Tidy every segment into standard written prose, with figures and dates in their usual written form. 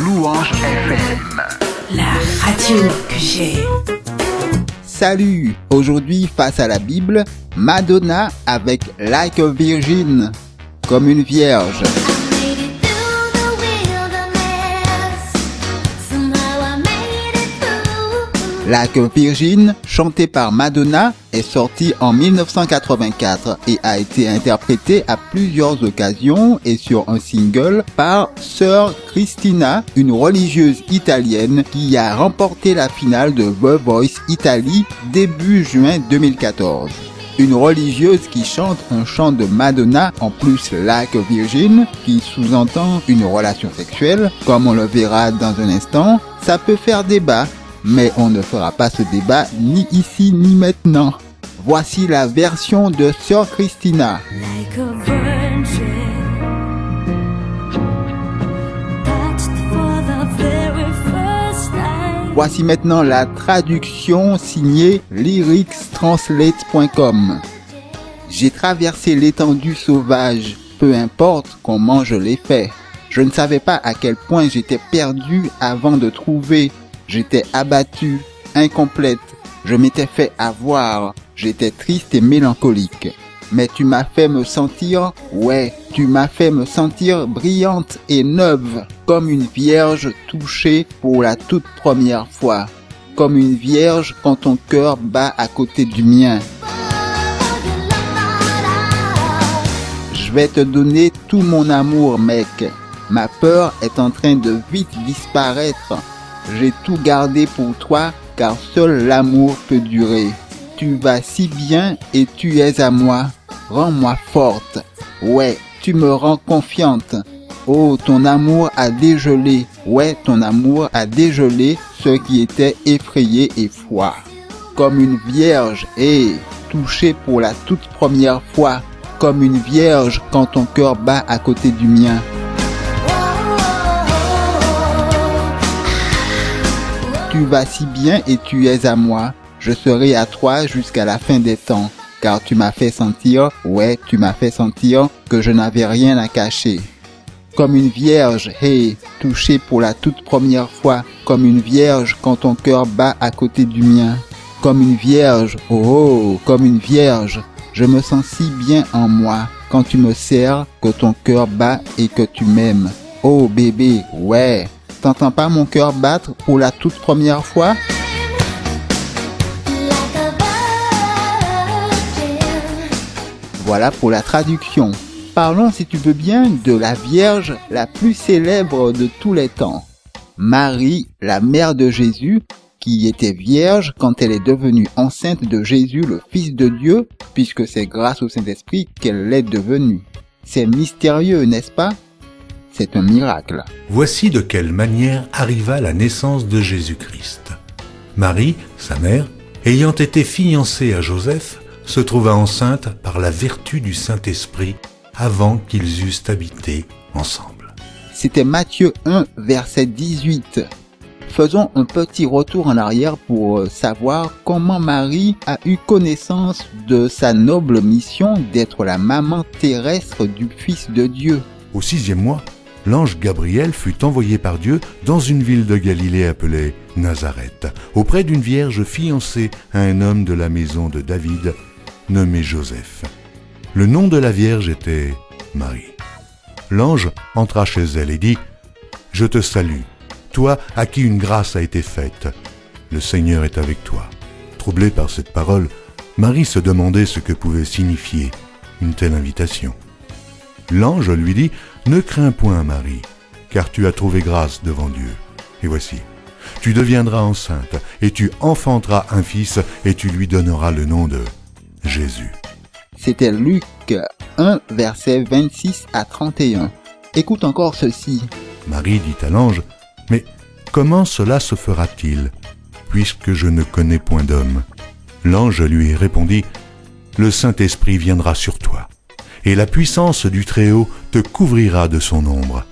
Louange FM. La radio que j'ai. Salut! Aujourd'hui, face à la Bible, Madonna avec Like a Virgin, comme une vierge. Like a Virgin, chanté par Madonna, est sorti en 1984 et a été interprété à plusieurs occasions et sur un single par Sœur Cristina, une religieuse italienne qui a remporté la finale de The Voice Italie début juin 2014. Une religieuse qui chante un chant de Madonna en plus Like a Virgin, qui sous-entend une relation sexuelle, comme on le verra dans un instant, ça peut faire débat. Mais on ne fera pas ce débat ni ici ni maintenant. Voici la version de Sœur Cristina. Like a virgin, touched for the very first time. Voici maintenant la traduction signée lyricstranslate.com. J'ai traversé l'étendue sauvage, peu importe comment je l'ai fait. Je ne savais pas à quel point j'étais perdu avant de trouver. J'étais abattu, incomplète, je m'étais fait avoir, j'étais triste et mélancolique. Mais tu m'as fait me sentir, tu m'as fait me sentir brillante et neuve, comme une vierge touchée pour la toute première fois, comme une vierge quand ton cœur bat à côté du mien. Je vais te donner tout mon amour, mec. Ma peur est en train de vite disparaître. J'ai tout gardé pour toi, car seul l'amour peut durer. Tu vas si bien et tu es à moi. Rends-moi forte. Tu me rends confiante. Oh, ton amour a dégelé. Ton amour a dégelé ce qui était effrayé et froid. Comme une vierge, touchée pour la toute première fois. Comme une vierge quand ton cœur bat à côté du mien. Tu vas si bien et tu es à moi. Je serai à toi jusqu'à la fin des temps. Car tu m'as fait sentir, tu m'as fait sentir que je n'avais rien à cacher. Comme une vierge, touchée pour la toute première fois. Comme une vierge quand ton cœur bat à côté du mien. Comme une vierge, comme une vierge. Je me sens si bien en moi. Quand tu me serres, que ton cœur bat et que tu m'aimes. Oh bébé, T'entends pas mon cœur battre pour la toute première fois? Voilà pour la traduction. Parlons, si tu veux bien, de la Vierge la plus célèbre de tous les temps. Marie, la mère de Jésus, qui était vierge quand elle est devenue enceinte de Jésus, le Fils de Dieu, puisque c'est grâce au Saint-Esprit qu'elle l'est devenue. C'est mystérieux, n'est-ce pas? C'est un miracle. Voici de quelle manière arriva la naissance de Jésus-Christ. Marie, sa mère, ayant été fiancée à Joseph, se trouva enceinte par la vertu du Saint-Esprit avant qu'ils eussent habité ensemble. C'était Matthieu 1, verset 18. Faisons un petit retour en arrière pour savoir comment Marie a eu connaissance de sa noble mission d'être la maman terrestre du Fils de Dieu. Au 6e mois, l'ange Gabriel fut envoyé par Dieu dans une ville de Galilée appelée Nazareth, auprès d'une vierge fiancée à un homme de la maison de David, nommé Joseph. Le nom de la vierge était Marie. L'ange entra chez elle et dit « Je te salue, toi à qui une grâce a été faite. Le Seigneur est avec toi. » Troublée par cette parole, Marie se demandait ce que pouvait signifier une telle invitation. L'ange lui dit « Ne crains point, Marie, car tu as trouvé grâce devant Dieu. Et voici, tu deviendras enceinte, et tu enfanteras un fils, et tu lui donneras le nom de Jésus. » C'était Luc 1, versets 26 à 31. Écoute encore ceci. Marie dit à l'ange « Mais comment cela se fera-t-il, puisque je ne connais point d'homme ?» L'ange lui répondit « Le Saint-Esprit viendra sur toi. Et la puissance du Très-Haut te couvrira de son ombre.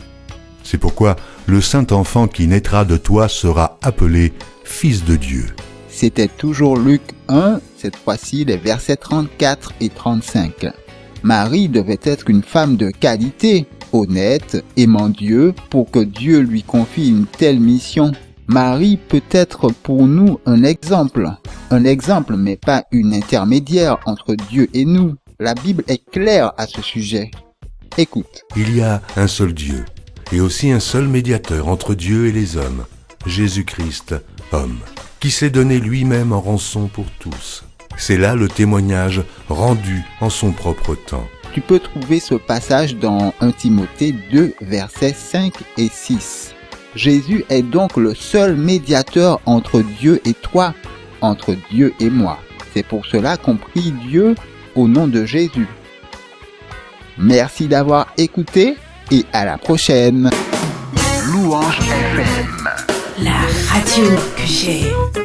C'est pourquoi le Saint-Enfant qui naîtra de toi sera appelé Fils de Dieu. » C'était toujours Luc 1, cette fois-ci les versets 34 et 35. Marie devait être une femme de qualité, honnête, aimant Dieu, pour que Dieu lui confie une telle mission. Marie peut être pour nous un exemple mais pas une intermédiaire entre Dieu et nous. La Bible est claire à ce sujet. Écoute. Il y a un seul Dieu, et aussi un seul médiateur entre Dieu et les hommes, Jésus-Christ, homme, qui s'est donné lui-même en rançon pour tous. C'est là le témoignage rendu en son propre temps. Tu peux trouver ce passage dans 1 Timothée 2, versets 5 et 6. Jésus est donc le seul médiateur entre Dieu et toi, entre Dieu et moi. C'est pour cela qu'on prie Dieu au nom de Jésus. Merci d'avoir écouté et à la prochaine. Louange FM. La radio que j'aime.